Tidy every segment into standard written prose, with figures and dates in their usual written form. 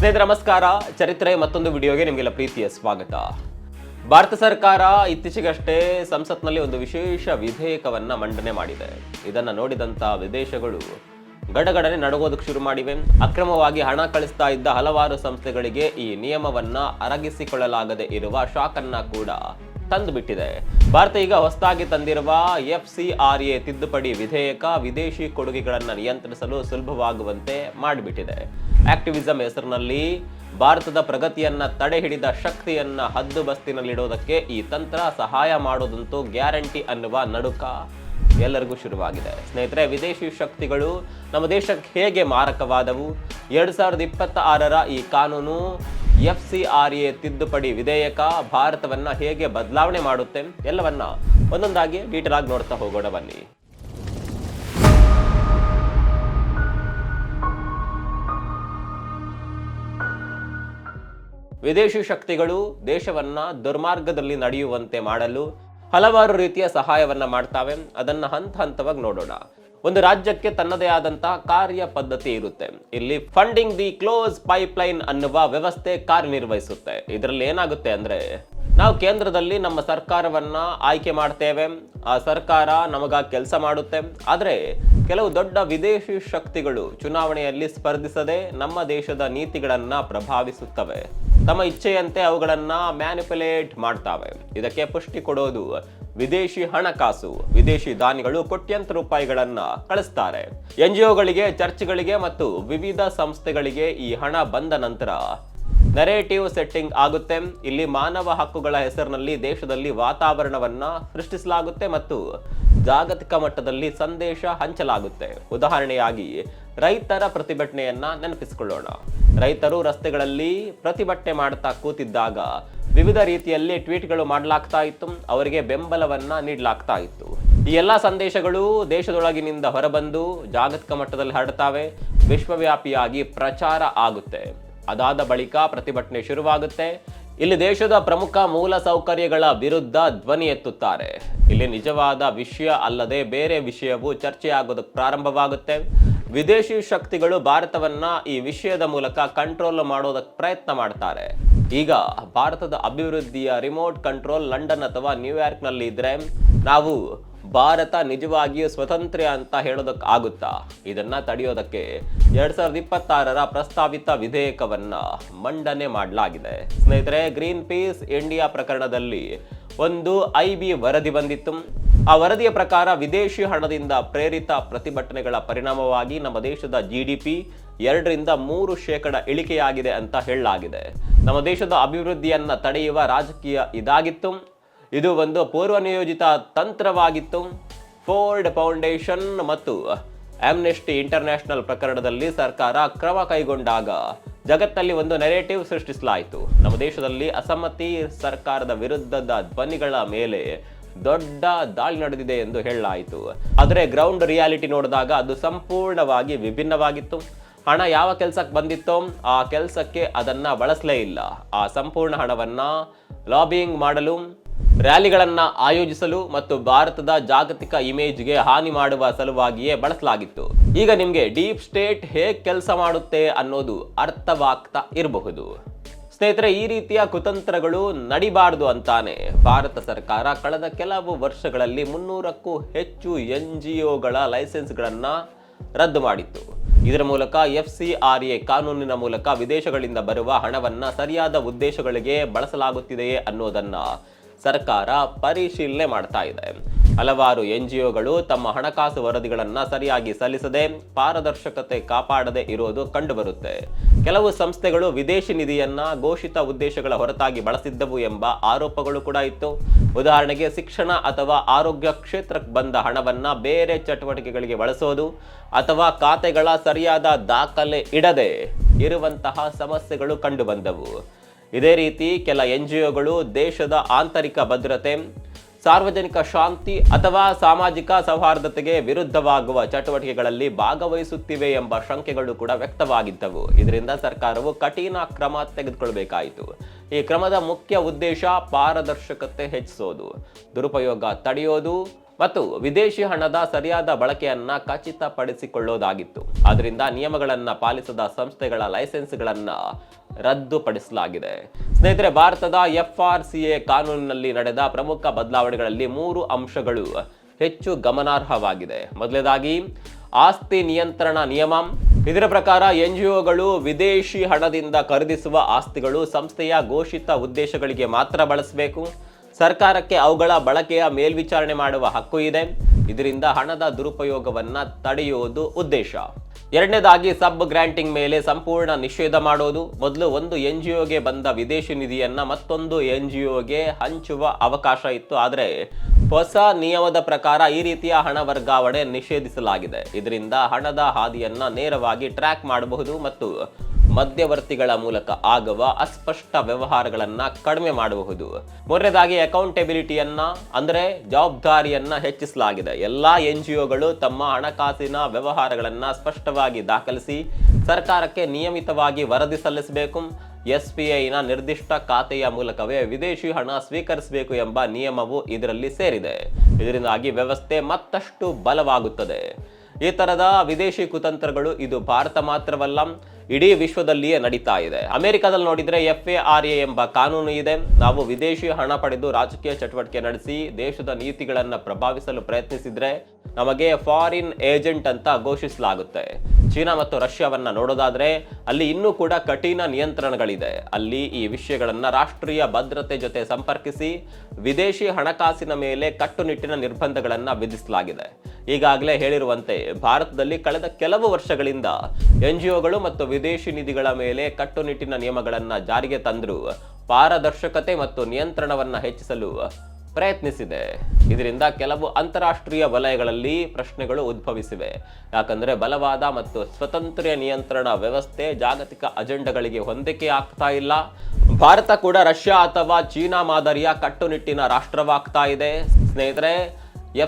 ಸ್ನೇಹಿತರೆ ನಮಸ್ಕಾರ. ಚರಿತ್ರೆ ಮತ್ತೊಂದು ವಿಡಿಯೋಗೆ ನಿಮಗೆಲ್ಲ ಪ್ರೀತಿಯ ಸ್ವಾಗತ. ಭಾರತ ಸರ್ಕಾರ ಇತ್ತೀಚೆಗಷ್ಟೇ ಸಂಸತ್ನಲ್ಲಿ ಒಂದು ವಿಶೇಷ ವಿಧೇಯಕವನ್ನ ಮಂಡನೆ ಮಾಡಿದೆ. ಇದನ್ನ ನೋಡಿದಂತ ವಿದೇಶಗಳು ಗಡಗಡನೆ ನಡುಗೋದಕ್ಕೆ ಶುರು ಮಾಡಿವೆ. ಅಕ್ರಮವಾಗಿ ಹಣ ಕಳಿಸ್ತಾ ಇದ್ದ ಹಲವಾರು ಸಂಸ್ಥೆಗಳಿಗೆ ಈ ನಿಯಮವನ್ನ ಅರಗಿಸಿಕೊಳ್ಳಲಾಗದೆ ಇರುವ ಶಾಕ್ ಅನ್ನ ಕೂಡ ತಂದು ಬಿಟ್ಟಿದೆ. ಭಾರತ ಈಗ ಹೊಸದಾಗಿ ತಂದಿರುವ FCRA ತಿದ್ದುಪಡಿ ವಿಧೇಯಕ ವಿದೇಶಿ ಕೊಡುಗೆಗಳನ್ನು ನಿಯಂತ್ರಿಸಲು ಸುಲಭವಾಗುವಂತೆ ಮಾಡಿಬಿಟ್ಟಿದೆ. ಆಕ್ಟಿವಿಸಂ ಹೆಸರಿನಲ್ಲಿ ಭಾರತದ ಪ್ರಗತಿಯನ್ನ ತಡೆ ಹಿಡಿದ ಶಕ್ತಿಯನ್ನ ಹದ್ದುಬಸ್ತಿನಲ್ಲಿಡೋದಕ್ಕೆ ಈ ತಂತ್ರ ಸಹಾಯ ಮಾಡೋದಂತೂ ಗ್ಯಾರಂಟಿ ಅನ್ನುವ ನಡುಕ ಎಲ್ಲರಿಗೂ ಶುರುವಾಗಿದೆ. ಸ್ನೇಹಿತರೆ, ವಿದೇಶಿ ಶಕ್ತಿಗಳು ನಮ್ಮ ದೇಶಕ್ಕೆ ಹೇಗೆ ಮಾರಕವಾದವು, 2026ರ ಈ ಕಾನೂನು FCRA ತಿದ್ದುಪಡಿ ವಿಧೇಯಕ ಭಾರತವನ್ನ ಹೇಗೆ ಬದಲಾವಣೆ ಮಾಡುತ್ತೆ, ಎಲ್ಲವನ್ನ ಒಂದೊಂದಾಗಿ ಡೀಟೇಲ್ ಆಗಿ ನೋಡ್ತಾ ಹೋಗೋಣ ಬನ್ನಿ. ವಿದೇಶಿ ಶಕ್ತಿಗಳು ದೇಶವನ್ನ ದುರ್ಮಾರ್ಗದಲ್ಲಿ ನಡೆಯುವಂತೆ ಮಾಡಲು ಹಲವಾರು ರೀತಿಯ ಸಹಾಯವನ್ನ ಮಾಡ್ತಾವೆ. ಅದನ್ನ ಹಂತ ಹಂತವಾಗಿ ನೋಡೋಣ. ಒಂದು ರಾಜ್ಯಕ್ಕೆ ತನ್ನದೇ ಆದಂತಹ ಕಾರ್ಯ ಪದ್ಧತಿ ಇರುತ್ತೆ. ಇಲ್ಲಿ ಫಂಡಿಂಗ್ ದಿ ಕ್ಲೋಸ್ ಪೈಪ್ಲೈನ್ ಅನ್ನುವ ವ್ಯವಸ್ಥೆ ಕಾರ್ಯನಿರ್ವಹಿಸುತ್ತೆ. ಇದರಲ್ಲಿ ಏನಾಗುತ್ತೆ ಅಂದ್ರೆ, ನಾವು ಕೇಂದ್ರದಲ್ಲಿ ನಮ್ಮ ಸರ್ಕಾರವನ್ನ ಆಯ್ಕೆ ಮಾಡ್ತೇವೆ, ಆ ಸರ್ಕಾರ ನಮಗ ಕೆಲಸ ಮಾಡುತ್ತೆ. ಆದ್ರೆ ಕೆಲವು ದೊಡ್ಡ ವಿದೇಶಿ ಶಕ್ತಿಗಳು ಚುನಾವಣೆಯಲ್ಲಿ ಸ್ಪರ್ಧಿಸದೆ ನಮ್ಮ ದೇಶದ ನೀತಿಗಳನ್ನ ಪ್ರಭಾವಿಸುತ್ತವೆ. ತಮ್ಮ ಇಚ್ಛೆಯಂತೆ ಅವುಗಳನ್ನ ಮ್ಯಾನಿಪುಲೇಟ್ ಮಾಡ್ತಾವೆ. ಇದಕ್ಕೆ ಪುಷ್ಟಿ ಕೊಡೋದು ವಿದೇಶಿ ಹಣಕಾಸು. ವಿದೇಶಿ ದಾನಿಗಳು ಕೋಟ್ಯಂತರ ರೂಪಾಯಿಗಳನ್ನ ಕಳಿಸ್ತಾರೆ. NGOಗಳಿಗೆ, ಚರ್ಚ್ಗಳಿಗೆ ಮತ್ತು ವಿವಿಧ ಸಂಸ್ಥೆಗಳಿಗೆ ಈ ಹಣ ಬಂದ ನಂತರ ನರೇಟಿವ್ ಸೆಟ್ಟಿಂಗ್ ಆಗುತ್ತೆ. ಇಲ್ಲಿ ಮಾನವ ಹಕ್ಕುಗಳ ಹೆಸರಿನಲ್ಲಿ ದೇಶದಲ್ಲಿ ವಾತಾವರಣವನ್ನ ಸೃಷ್ಟಿಸಲಾಗುತ್ತೆ ಮತ್ತು ಜಾಗತಿಕ ಮಟ್ಟದಲ್ಲಿ ಸಂದೇಶ ಹಂಚಲಾಗುತ್ತೆ. ಉದಾಹರಣೆಯಾಗಿ ರೈತರ ಪ್ರತಿಭಟನೆಯನ್ನ ನೆನಪಿಸಿಕೊಳ್ಳೋಣ. ರೈತರು ರಸ್ತೆಗಳಲ್ಲಿ ಪ್ರತಿಭಟನೆ ಮಾಡ್ತಾ ಕೂತಿದ್ದಾಗ ವಿವಿಧ ರೀತಿಯಲ್ಲಿ ಟ್ವೀಟ್ಗಳು ಮಾಡಲಾಗ್ತಾ ಇತ್ತು. ಅವರಿಗೆ ಬೆಂಬಲವನ್ನ ನೀಡಲಾಗ್ತಾ ಇತ್ತು. ಈ ಎಲ್ಲಾ ಸಂದೇಶಗಳು ದೇಶದೊಳಗಿನಿಂದ ಹೊರಬಂದು ಜಾಗತಿಕ ಮಟ್ಟದಲ್ಲಿ ಹರಡ್ತಾವೆ, ವಿಶ್ವವ್ಯಾಪಿಯಾಗಿ ಪ್ರಚಾರ ಆಗುತ್ತೆ. ಅದಾದ ಬಳಿಕ ಪ್ರತಿಭಟನೆ ಶುರುವಾಗುತ್ತೆ. ಇಲ್ಲಿ ದೇಶದ ಪ್ರಮುಖ ಮೂಲ ಸೌಕರ್ಯಗಳ ವಿರುದ್ಧ ಧ್ವನಿ ಎತ್ತುತ್ತಾರೆ. ಇಲ್ಲಿ ನಿಜವಾದ ವಿಷಯ ಅಲ್ಲದೆ ಬೇರೆ ವಿಷಯವು ಚರ್ಚೆಯಾಗೋದಕ್ಕೆ ಪ್ರಾರಂಭವಾಗುತ್ತೆ. ವಿದೇಶಿ ಶಕ್ತಿಗಳು ಭಾರತವನ್ನ ಈ ವಿಷಯದ ಮೂಲಕ ಕಂಟ್ರೋಲ್ ಮಾಡೋದಕ್ಕೆ ಪ್ರಯತ್ನ ಮಾಡ್ತಾರೆ. ಈಗ ಭಾರತದ ಅಭಿವೃದ್ಧಿಯ ರಿಮೋಟ್ ಕಂಟ್ರೋಲ್ ಲಂಡನ್ ಅಥವಾ ನ್ಯೂಯಾರ್ಕ್ ನಲ್ಲಿ ಇದ್ರೆ ನಾವು ಭಾರತ ನಿಜವಾಗಿಯೂ ಸ್ವತಂತ್ರ ಅಂತ ಹೇಳೋದಕ್ಕೆ ಆಗುತ್ತಾ? ಇದನ್ನ ತಡೆಯೋದಕ್ಕೆ 2026ರ ಪ್ರಸ್ತಾವಿತ ವಿಧೇಯಕವನ್ನ ಮಂಡನೆ ಮಾಡಲಾಗಿದೆ. ಸ್ನೇಹಿತರೆ, ಗ್ರೀನ್ ಪೀಸ್ ಇಂಡಿಯಾ ಪ್ರಕರಣದಲ್ಲಿ ಒಂದು IB ವರದಿ ಬಂದಿತ್ತು. ಆ ವರದಿಯ ಪ್ರಕಾರ ವಿದೇಶಿ ಹಣದಿಂದ ಪ್ರೇರಿತ ಪ್ರತಿಭಟನೆಗಳ ಪರಿಣಾಮವಾಗಿ ನಮ್ಮ ದೇಶದ GDP 2-3% ಇಳಿಕೆಯಾಗಿದೆ ಅಂತ ಹೇಳಲಾಗಿದೆ. ನಮ್ಮ ದೇಶದ ಅಭಿವೃದ್ಧಿಯನ್ನ ತಡೆಯುವ ರಾಜಕೀಯ ಇದಾಗಿತ್ತು. ಇದು ಒಂದು ಪೂರ್ವ ನಿಯೋಜಿತ ತಂತ್ರವಾಗಿತ್ತು. ಫೋರ್ಡ್ ಫೌಂಡೇಶನ್ ಮತ್ತು ಆಮ್ನೆಸ್ಟಿ ಇಂಟರ್ನ್ಯಾಷನಲ್ ಪ್ರಕರಣದಲ್ಲಿ ಸರ್ಕಾರ ಕ್ರಮ ಕೈಗೊಂಡಾಗ ಜಗತ್ತಲ್ಲಿ ಒಂದು ನೆರೇಟಿವ್ ಸೃಷ್ಟಿಸಲಾಯಿತು. ನಮ್ಮ ದೇಶದಲ್ಲಿ ಅಸಮ್ಮತಿ ಸರ್ಕಾರದ ವಿರುದ್ಧದ ಧ್ವನಿಗಳ ಮೇಲೆ ದೊಡ್ಡ ದಾಳಿ ನಡೆದಿದೆ ಎಂದು ಹೇಳಲಾಯಿತು. ಆದರೆ ಗ್ರೌಂಡ್ ರಿಯಾಲಿಟಿ ನೋಡಿದಾಗ ಅದು ಸಂಪೂರ್ಣವಾಗಿ ವಿಭಿನ್ನವಾಗಿತ್ತು. ಹಣ ಯಾವ ಕೆಲಸಕ್ಕೆ ಬಂದಿತ್ತೋ ಆ ಕೆಲಸಕ್ಕೆ ಅದನ್ನ ಬಳಸಲೇ ಇಲ್ಲ. ಆ ಸಂಪೂರ್ಣ ಹಣವನ್ನ ಲಾಬಿಯಿಂಗ್ ಮಾಡಲು, ರ್ಯಾಲಿಗಳನ್ನ ಆಯೋಜಿಸಲು ಮತ್ತು ಭಾರತದ ಜಾಗತಿಕ ಇಮೇಜ್ಗೆ ಹಾನಿ ಮಾಡುವ ಸಲುವಾಗಿಯೇ ಬಳಸಲಾಗಿತ್ತು. ಈಗ ನಿಮ್ಗೆ ಡೀಪ್ ಸ್ಟೇಟ್ ಹೇಗೆ ಕೆಲಸ ಮಾಡುತ್ತೆ ಅನ್ನೋದು ಅರ್ಥವಾಗ್ತಾ ಇರಬಹುದು. ಸ್ನೇಹಿತರೆ, ಈ ರೀತಿಯ ಕುತಂತ್ರಗಳು ನಡಿಬಾರದು ಅಂತಾನೆ ಭಾರತ ಸರ್ಕಾರ ಕಳೆದ ಕೆಲವು ವರ್ಷಗಳಲ್ಲಿ 300ಕ್ಕೂ ಹೆಚ್ಚು NGOಗಳ ಲೈಸೆನ್ಸ್ಗಳನ್ನ ರದ್ದು ಮಾಡಿತ್ತು. ಇದರ ಮೂಲಕ FCRA ಕಾನೂನಿನ ಮೂಲಕ ವಿದೇಶಗಳಿಂದ ಬರುವ ಹಣವನ್ನ ಸರಿಯಾದ ಉದ್ದೇಶಗಳಿಗೆ ಬಳಸಲಾಗುತ್ತಿದೆಯೇ ಅನ್ನೋದನ್ನ ಸರ್ಕಾರ ಪರಿಶೀಲನೆ ಮಾಡ್ತಾ ಇದೆ. ಹಲವಾರು NGOಗಳು ತಮ್ಮ ಹಣಕಾಸು ವರದಿಗಳನ್ನ ಸರಿಯಾಗಿ ಸಲ್ಲಿಸದೆ ಪಾರದರ್ಶಕತೆ ಕಾಪಾಡದೆ ಇರೋದು ಕಂಡುಬರುತ್ತೆ. ಕೆಲವು ಸಂಸ್ಥೆಗಳು ವಿದೇಶಿ ನಿಧಿಯನ್ನ ಘೋಷಿತ ಉದ್ದೇಶಗಳ ಹೊರತಾಗಿ ಬಳಸಿದ್ದವು ಎಂಬ ಆರೋಪಗಳು ಕೂಡ ಇತ್ತು. ಉದಾಹರಣೆಗೆ ಶಿಕ್ಷಣ ಅಥವಾ ಆರೋಗ್ಯ ಕ್ಷೇತ್ರಕ್ಕೆ ಬಂದ ಹಣವನ್ನ ಬೇರೆ ಚಟುವಟಿಕೆಗಳಿಗೆ ಬಳಸೋದು ಅಥವಾ ಖಾತೆಗಳ ಸರಿಯಾದ ದಾಖಲೆ ಇಡದೆ ಇರುವಂತಹ ಸಮಸ್ಯೆಗಳು ಕಂಡುಬಂದವು. ಇದೇ ರೀತಿ ಕೆಲ NGOಗಳು ದೇಶದ ಆಂತರಿಕ ಭದ್ರತೆ, ಸಾರ್ವಜನಿಕ ಶಾಂತಿ ಅಥವಾ ಸಾಮಾಜಿಕ ಸೌಹಾರ್ದತೆಗೆ ವಿರುದ್ಧವಾಗುವ ಚಟುವಟಿಕೆಗಳಲ್ಲಿ ಭಾಗವಹಿಸುತ್ತಿವೆ ಎಂಬ ಶಂಕೆಗಳು ಕೂಡ ವ್ಯಕ್ತವಾಗಿದ್ದವು. ಇದರಿಂದ ಸರ್ಕಾರವು ಕಠಿಣ ಕ್ರಮ ತೆಗೆದುಕೊಳ್ಳಬೇಕಾಯಿತು. ಈ ಕ್ರಮದ ಮುಖ್ಯ ಉದ್ದೇಶ ಪಾರದರ್ಶಕತೆ ಹೆಚ್ಚಿಸೋದು, ದುರುಪಯೋಗ ತಡೆಯೋದು ಮತ್ತು ವಿದೇಶಿ ಹಣದ ಸರಿಯಾದ ಬಳಕೆಯನ್ನ ಖಚಿತಪಡಿಸಿಕೊಳ್ಳೋದಾಗಿತ್ತು. ಆದ್ದರಿಂದ ನಿಯಮಗಳನ್ನ ಪಾಲಿಸದ ಸಂಸ್ಥೆಗಳ ಲೈಸೆನ್ಸ್ಗಳನ್ನ ರದ್ದುಪಡಿಸಲಾಗಿದೆ. ಸ್ನೇಹಿತರೆ, ಭಾರತದ FRCA ಕಾನೂನಿನಲ್ಲಿ ನಡೆದ ಪ್ರಮುಖ ಬದಲಾವಣೆಗಳಲ್ಲಿ 3 ಅಂಶಗಳು ಹೆಚ್ಚು ಗಮನಾರ್ಹವಾಗಿದೆ. ಮೊದಲನೇದಾಗಿ ಆಸ್ತಿ ನಿಯಂತ್ರಣ ನಿಯಮ. ಇದರ ಪ್ರಕಾರ NGOಗಳು ವಿದೇಶಿ ಹಣದಿಂದ ಖರೀದಿಸುವ ಆಸ್ತಿಗಳು ಸಂಸ್ಥೆಯ ಘೋಷಿತ ಉದ್ದೇಶಗಳಿಗೆ ಮಾತ್ರ ಬಳಸಬೇಕು. ಸರ್ಕಾರಕ್ಕೆ ಅವುಗಳ ಬಳಕೆಯ ಮೇಲ್ವಿಚಾರಣೆ ಮಾಡುವ ಹಕ್ಕು ಇದೆ. ಇದರಿಂದ ಹಣದ ದುರುಪಯೋಗವನ್ನ ತಡೆಯುವುದು ಉದ್ದೇಶ. ಎರಡನೇದಾಗಿ ಸಬ್ ಗ್ರಾಂಟಿಂಗ್ ಮೇಲೆ ಸಂಪೂರ್ಣ ನಿಷೇಧ ಮಾಡೋದು. ಮೊದಲು ಒಂದು NGOಗೆ ಬಂದ ವಿದೇಶಿ ನಿಧಿಯನ್ನ ಮತ್ತೊಂದು NGOಗೆ ಹಂಚುವ ಅವಕಾಶ ಇತ್ತು. ಆದರೆ ಹೊಸ ನಿಯಮದ ಪ್ರಕಾರ ಈ ರೀತಿಯ ಹಣ ವರ್ಗಾವಣೆ ನಿಷೇಧಿಸಲಾಗಿದೆ. ಇದರಿಂದ ಹಣದ ಹಾದಿಯನ್ನ ನೇರವಾಗಿ ಟ್ರ್ಯಾಕ್ ಮಾಡಬಹುದು ಮತ್ತು ಮಧ್ಯವರ್ತಿಗಳ ಮೂಲಕ ಆಗುವ ಅಸ್ಪಷ್ಟ ವ್ಯವಹಾರಗಳನ್ನ ಕಡಿಮೆ ಮಾಡಬಹುದು. ಮೂರನೇದಾಗಿ ಅಕೌಂಟೆಬಿಲಿಟಿಯನ್ನ ಅಂದರೆ ಜವಾಬ್ದಾರಿಯನ್ನ ಹೆಚ್ಚಿಸಲಾಗಿದೆ. ಎಲ್ಲಾ NGOಗಳು ತಮ್ಮ ಹಣಕಾಸಿನ ವ್ಯವಹಾರಗಳನ್ನ ಸ್ಪಷ್ಟವಾಗಿ ದಾಖಲಿಸಿ ಸರ್ಕಾರಕ್ಕೆ ನಿಯಮಿತವಾಗಿ ವರದಿ ಸಲ್ಲಿಸಬೇಕು. SBIನ ನಿರ್ದಿಷ್ಟ ಖಾತೆಯ ಮೂಲಕವೇ ವಿದೇಶಿ ಹಣ ಸ್ವೀಕರಿಸಬೇಕು ಎಂಬ ನಿಯಮವು ಇದರಲ್ಲಿ ಸೇರಿದೆ. ಇದರಿಂದಾಗಿ ವ್ಯವಸ್ಥೆ ಮತ್ತಷ್ಟು ಬಲವಾಗುತ್ತದೆ. ಈ ತರದ ವಿದೇಶಿ ಕುತಂತ್ರಗಳು ಇದು ಭಾರತ ಮಾತ್ರವಲ್ಲ, ಇಡೀ ವಿಶ್ವದಲ್ಲಿಯೇ ನಡೀತಾ ಇದೆ. ಅಮೆರಿಕದಲ್ಲಿ ನೋಡಿದ್ರೆ FARA ಎಂಬ ಕಾನೂನು ಇದೆ. ನಾವು ವಿದೇಶಿ ಹಣ ಪಡೆದು ರಾಜಕೀಯ ಚಟುವಟಿಕೆ ನಡೆಸಿ ದೇಶದ ನೀತಿಗಳನ್ನು ಪ್ರಭಾವಿಸಲು ಪ್ರಯತ್ನಿಸಿದ್ರೆ ನಮಗೆ ಫಾರಿನ್ ಏಜೆಂಟ್ ಅಂತ ಘೋಷಿಸಲಾಗುತ್ತೆ. ಚೀನಾ ಮತ್ತು ರಷ್ಯಾವನ್ನ ನೋಡೋದಾದ್ರೆ ಅಲ್ಲಿ ಇನ್ನೂ ಕೂಡ ಕಠಿಣ ನಿಯಂತ್ರಣಗಳಿದೆ. ಅಲ್ಲಿ ಈ ವಿಷಯಗಳನ್ನ ರಾಷ್ಟ್ರೀಯ ಭದ್ರತೆ ಜೊತೆ ಸಂಪರ್ಕಿಸಿ ವಿದೇಶಿ ಹಣಕಾಸಿನ ಮೇಲೆ ಕಟ್ಟುನಿಟ್ಟಿನ ನಿರ್ಬಂಧಗಳನ್ನ ವಿಧಿಸಲಾಗಿದೆ. ಈಗಾಗಲೇ ಹೇಳಿರುವಂತೆ ಭಾರತದಲ್ಲಿ ಕಳೆದ ಕೆಲವು ವರ್ಷಗಳಿಂದ NGOಗಳು ಮತ್ತು ವಿದೇಶಿ ನಿಧಿಗಳ ಮೇಲೆ ಕಟ್ಟುನಿಟ್ಟಿನ ನಿಯಮಗಳನ್ನ ಜಾರಿಗೆ ತಂದರೂ ಪಾರದರ್ಶಕತೆ ಮತ್ತು ನಿಯಂತ್ರಣವನ್ನ ಹೆಚ್ಚಿಸಲು ಪ್ರಯತ್ನಿಸಿದೆ. ಇದರಿಂದ ಕೆಲವು ಅಂತಾರಾಷ್ಟ್ರೀಯ ವಲಯಗಳಲ್ಲಿ ಪ್ರಶ್ನೆಗಳು ಉದ್ಭವಿಸಿವೆ. ಯಾಕಂದ್ರೆ ಬಲವಾದ ಮತ್ತು ಸ್ವತಂತ್ರ ನಿಯಂತ್ರಣ ವ್ಯವಸ್ಥೆ ಜಾಗತಿಕ ಅಜೆಂಡಾಗಳಿಗೆ ಹೊಂದಿಕೆ ಆಗ್ತಾ ಇಲ್ಲ. ಭಾರತ ಕೂಡ ರಷ್ಯಾ ಅಥವಾ ಚೀನಾ ಮಾದರಿಯ ಕಟ್ಟುನಿಟ್ಟಿನ ರಾಷ್ಟ್ರವಾಗ್ತಾ ಇದೆ. ಸ್ನೇಹಿತರೆ,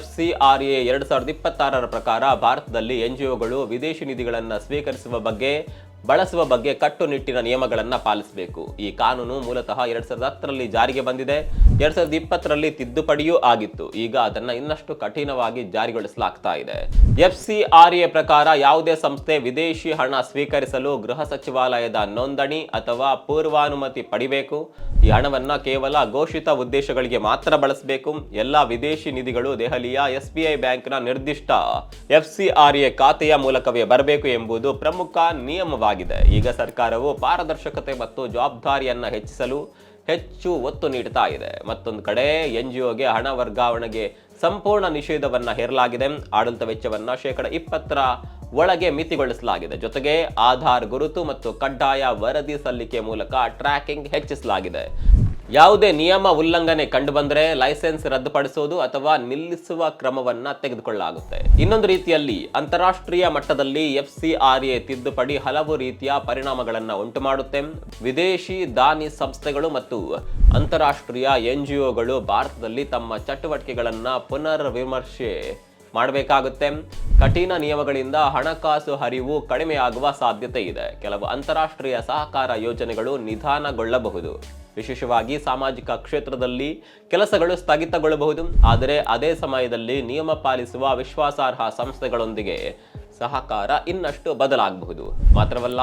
FCRA 2026 ಪ್ರಕಾರ ಭಾರತದಲ್ಲಿ NGOಗಳು ವಿದೇಶಿ ನಿಧಿಗಳನ್ನು ಸ್ವೀಕರಿಸುವ ಬಗ್ಗೆ ಬಳಸುವ ಬಗ್ಗೆ ಕಟ್ಟುನಿಟ್ಟಿನ ನಿಯಮಗಳನ್ನು ಪಾಲಿಸಬೇಕು. ಈ ಕಾನೂನು ಮೂಲತಃ 2010ರಲ್ಲಿ ಜಾರಿಗೆ ಬಂದಿದೆ. 2020ರಲ್ಲಿ ತಿದ್ದುಪಡಿಯೂ ಆಗಿತ್ತು. ಈಗ ಅದನ್ನು ಇನ್ನಷ್ಟು ಕಠಿಣವಾಗಿ ಜಾರಿಗೊಳಿಸಲಾಗ್ತಾ ಇದೆ. FCRA ಪ್ರಕಾರ ಯಾವುದೇ ಸಂಸ್ಥೆ ವಿದೇಶಿ ಹಣ ಸ್ವೀಕರಿಸಲು ಗೃಹ ಸಚಿವಾಲಯದ ನೋಂದಣಿ ಅಥವಾ ಪೂರ್ವಾನುಮತಿ ಪಡಿಬೇಕು. ಈ ಹಣವನ್ನ ಕೇವಲ ಘೋಷಿತ ಉದ್ದೇಶಗಳಿಗೆ ಮಾತ್ರ ಬಳಸಬೇಕು. ಎಲ್ಲ ವಿದೇಶಿ ನಿಧಿಗಳು ದೆಹಲಿಯ SBI ಬ್ಯಾಂಕ್ನ ನಿರ್ದಿಷ್ಟ FCRA ಖಾತೆಯ ಮೂಲಕವೇ ಬರಬೇಕು ಎಂಬುದು ಪ್ರಮುಖ ನಿಯಮವಾಗಿದೆ. ಈಗ ಸರ್ಕಾರವು ಪಾರದರ್ಶಕತೆ ಮತ್ತು ಜವಾಬ್ದಾರಿಯನ್ನ ಹೆಚ್ಚಿಸಲು ಹೆಚ್ಚು ಒತ್ತು ನೀಡುತ್ತಾ ಇದೆ. ಮತ್ತೊಂದು ಕಡೆ NGOಗೆ ಹಣ ವರ್ಗಾವಣೆಗೆ ಸಂಪೂರ್ಣ ನಿಷೇಧವನ್ನ ಹೇರಲಾಗಿದೆ. ಆಡಳಿತ ವೆಚ್ಚವನ್ನ 20% ಒಳಗೆ ಮಿತಿಗೊಳಿಸಲಾಗಿದೆ. ಜೊತೆಗೆ ಆಧಾರ್ ಗುರುತು ಮತ್ತು ಕಡ್ಡಾಯ ವರದಿ ಸಲ್ಲಿಕೆ ಮೂಲಕ ಟ್ರ್ಯಾಕಿಂಗ್ ಹೆಚ್ಚಿಸಲಾಗಿದೆ. ಯಾವುದೇ ನಿಯಮ ಉಲ್ಲಂಘನೆ ಕಂಡುಬಂದರೆ ಲೈಸೆನ್ಸ್ ರದ್ದುಪಡಿಸುವುದು ಅಥವಾ ನಿಲ್ಲಿಸುವ ಕ್ರಮವನ್ನ ತೆಗೆದುಕೊಳ್ಳಲಾಗುತ್ತೆ. ಇನ್ನೊಂದು ರೀತಿಯಲ್ಲಿ ಅಂತಾರಾಷ್ಟ್ರೀಯ ಮಟ್ಟದಲ್ಲಿ FCRA ತಿದ್ದುಪಡಿ ಹಲವು ರೀತಿಯ ಪರಿಣಾಮಗಳನ್ನು ಉಂಟುಮಾಡುತ್ತೆ. ವಿದೇಶಿ ದಾನಿ ಸಂಸ್ಥೆಗಳು ಮತ್ತು ಅಂತಾರಾಷ್ಟ್ರೀಯ NGOಗಳು ಭಾರತದಲ್ಲಿ ತಮ್ಮ ಚಟುವಟಿಕೆಗಳನ್ನ ಪುನರ್ ವಿಮರ್ಶೆ ಮಾಡಬೇಕಾಗುತ್ತೆ. ಕಠಿಣ ನಿಯಮಗಳಿಂದ ಹಣಕಾಸು ಹರಿವು ಕಡಿಮೆಯಾಗುವ ಸಾಧ್ಯತೆ ಇದೆ. ಕೆಲವು ಅಂತಾರಾಷ್ಟ್ರೀಯ ಸಹಕಾರ ಯೋಜನೆಗಳು ನಿಧಾನಗೊಳ್ಳಬಹುದು. ವಿಶೇಷವಾಗಿ ಸಾಮಾಜಿಕ ಕ್ಷೇತ್ರದಲ್ಲಿ ಕೆಲಸಗಳು ಸ್ಥಗಿತಗೊಳ್ಳಬಹುದು. ಆದರೆ ಅದೇ ಸಮಯದಲ್ಲಿ ನಿಯಮ ಪಾಲಿಸುವ ವಿಶ್ವಾಸಾರ್ಹ ಸಂಸ್ಥೆಗಳೊಂದಿಗೆ ಸಹಕಾರ ಇನ್ನಷ್ಟು ಬದಲಾಗಬಹುದು. ಮಾತ್ರವಲ್ಲ,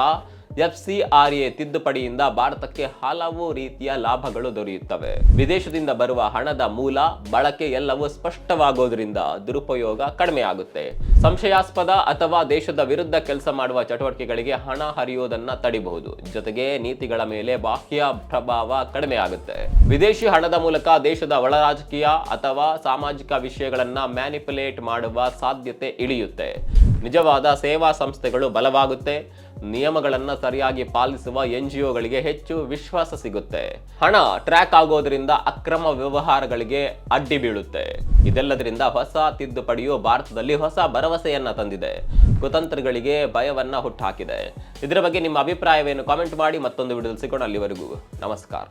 FCRA ತಿದ್ದುಪಡಿಯಿಂದ ಭಾರತಕ್ಕೆ ಹಲವು ರೀತಿಯ ಲಾಭಗಳು ದೊರೆಯುತ್ತವೆ. ವಿದೇಶದಿಂದ ಬರುವ ಹಣದ ಮೂಲ, ಬಳಕೆ ಎಲ್ಲವೂ ಸ್ಪಷ್ಟವಾಗೋದ್ರಿಂದ ದುರುಪಯೋಗ ಕಡಿಮೆ ಆಗುತ್ತೆ. ಸಂಶಯಾಸ್ಪದ ಅಥವಾ ದೇಶದ ವಿರುದ್ಧ ಕೆಲಸ ಮಾಡುವ ಚಟುವಟಿಕೆಗಳಿಗೆ ಹಣ ಹರಿಯೋದನ್ನ ತಡಿಬಹುದು. ಜೊತೆಗೆ ನೀತಿಗಳ ಮೇಲೆ ಬಾಹ್ಯ ಪ್ರಭಾವ ಕಡಿಮೆ ಆಗುತ್ತೆ. ವಿದೇಶಿ ಹಣದ ಮೂಲಕ ದೇಶದ ಒಳ ರಾಜಕೀಯ ಅಥವಾ ಸಾಮಾಜಿಕ ವಿಷಯಗಳನ್ನ ಮ್ಯಾನಿಪುಲೇಟ್ ಮಾಡುವ ಸಾಧ್ಯತೆ ಇಳಿಯುತ್ತೆ. ನಿಜವಾದ ಸೇವಾ ಸಂಸ್ಥೆಗಳು ಬಲವಾಗುತ್ತೆ. ನಿಯಮಗಳನ್ನ ಸರಿಯಾಗಿ ಪಾಲಿಸುವ NGOಗಳಿಗೆ ಹೆಚ್ಚು ವಿಶ್ವಾಸ ಸಿಗುತ್ತೆ. ಹಣ ಟ್ರ್ಯಾಕ್ ಆಗೋದ್ರಿಂದ ಅಕ್ರಮ ವ್ಯವಹಾರಗಳಿಗೆ ಅಡ್ಡಿ ಬೀಳುತ್ತೆ. ಇದೆಲ್ಲದರಿಂದ ಹೊಸ ತಿದ್ದುಪಡಿಯು ಭಾರತದಲ್ಲಿ ಹೊಸ ಭರವಸೆಯನ್ನ ತಂದಿದೆ, ಕುತಂತ್ರಗಳಿಗೆ ಭಯವನ್ನ ಹುಟ್ಟುಹಾಕಿದೆ. ಇದರ ಬಗ್ಗೆ ನಿಮ್ಮ ಅಭಿಪ್ರಾಯವೇನು? ಕಾಮೆಂಟ್ ಮಾಡಿ. ಮತ್ತೊಂದು ವಿಡಿಯೋದಲ್ಲಿ ಸಿಗೋಣ. ಅಲ್ಲಿವರೆಗೂ ನಮಸ್ಕಾರ.